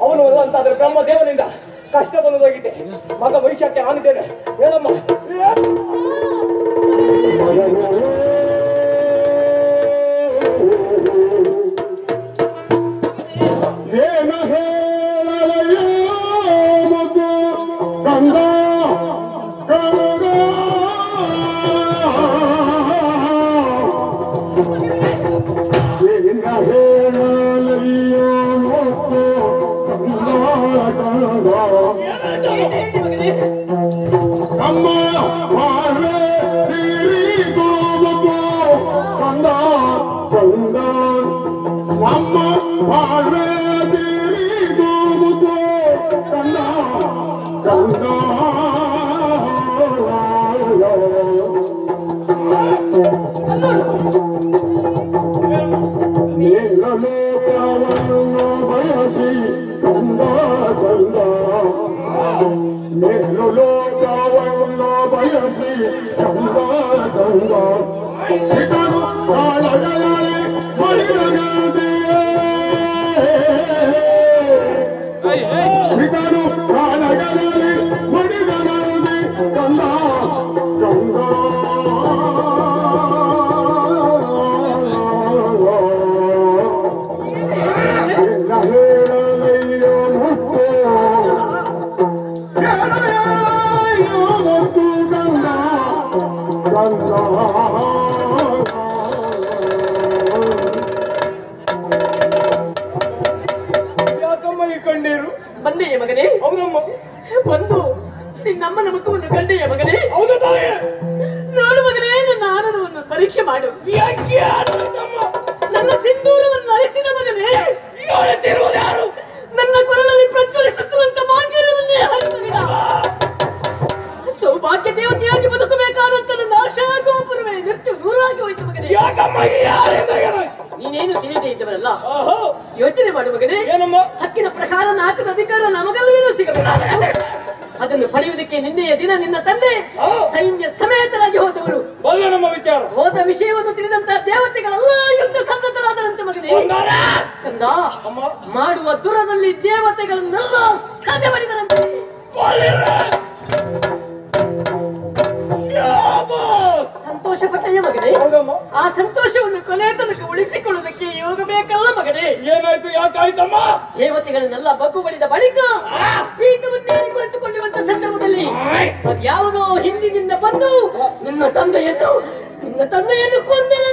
ಅವನು ಅಂತಾದ್ರೆ ಬ್ರಹ್ಮ ದೇವನಿಂದ ಕಷ್ಟ ಬಂದೋಗಿದೆ. ಮಗ ವೈಶ್ಯಕ್ಕೆ ಆಗಿದ್ದೇನೆ ಹೇಳಮ್ಮ. ಬಂದೆಯ ಮಗನೇ? ಹೌದಮ್ಮ. ಬಂದು ನಿನ್ನಮ್ಮನ ಮುಖವನ್ನು ಕಂಡೆಯ ಮಗನೇ? ಹೌದು ತಾಯಿ. ನೋಡು ಮಗನೇ, ನನ್ನ ಆನಂದವನ್ನು ಪರೀಕ್ಷೆ ಮಾಡು. ಯಾಕೆ ಆನಂದಮ್ಮ? ನನ್ನ ಸಿಂಧೂರವನ್ನು ಅಳಿಸಿದ ಮಗನೇ. ನೋಡುತ್ತಿರುವುದು ಯಾರು? ನನ್ನ ಕೊರಳಲ್ಲಿ ಪ್ರಜ್ವಲಿಸುತ್ತಿರುವಂತ ಮಾಂಗಲ್ಯವನ್ನೇ ಹರಿದ ಸೌಭಾಗ್ಯ ದೇವತೆಯಾಗಿ ಬದುಕಬೇಕಾದಂತ ನನ್ನ ಆಶಾ ಗೋಪುರವೇ ನಿತ್ಯ ದೂರಾಗಿ ಹೋಯಿತು ಮಗನೇ. ಯಾಕಮ್ಮ? ನೀನೇನು ತಿಳಿಯದೇ ಇದ್ದವರಲ್ಲ. ಯೋಚನೆ ಮಾಡು ಮಗನೇ. ಏನಮ್ಮ? ಹಕ್ಕಿನ ಪ್ರಕಾರ ನಾಲ್ಕದ ಅಧಿಕಾರ ನಮಗೆಲ್ಲವೂ ಸಿಗಬೇಕು. ಅದನ್ನು ಪಡೆಯುವುದಕ್ಕೆ ನಿನ್ನೆಯ ದಿನ ನಿನ್ನ ತಂದೆ ಸೈನ್ಯ ಸಮೇತರಾಗಿ ಹೋದವರು. ನಮ್ಮ ವಿಚಾರ ಹೋದ ವಿಷಯವನ್ನು ತಿಳಿದಂತಹ ದೇವತೆಗಳೆಲ್ಲ ಯುದ್ಧ ಸನ್ನದ್ಧರಾದರಂತೆ ಮಗನೇ. ಕಂದ, ಮಾಡುವ ದುರದಲ್ಲಿ ದೇವತೆಗಳನ್ನೆಲ್ಲ ಸಾಧ್ಯ ಮಾಡಿದರಂತೆ. ಸಂತೋಷ ಪಟ್ಟಯ್ಯ ಮಗನೇ. ಆ ಸಂತೋಷವನ್ನು ಕೊನೆ ತನಕ ಉಳಿಸಿಕೊಳ್ಳುವುದಕ್ಕೆ ಯೋಗ ಬೇಕಲ್ಲ ಮಗನೇ. ಏನಾಯ್ತು? ಯಾಕಾಯ್ತಮ್ಮ? ದೇವತೆಗಳನ್ನೆಲ್ಲ ಬಗ್ಗು ಬಡಿದ ಬಳಿಕ ಪೀಠವನ್ನೇ ಕುಳಿತುಕೊಳ್ಳುವಂತ ಸಂದರ್ಭದಲ್ಲಿ ಅದ್ಯಾವನೋ ಹಿಂದಿನಿಂದ ಬಂದು ನಿನ್ನ ತಂದೆಯನ್ನು ಕೊಂದನ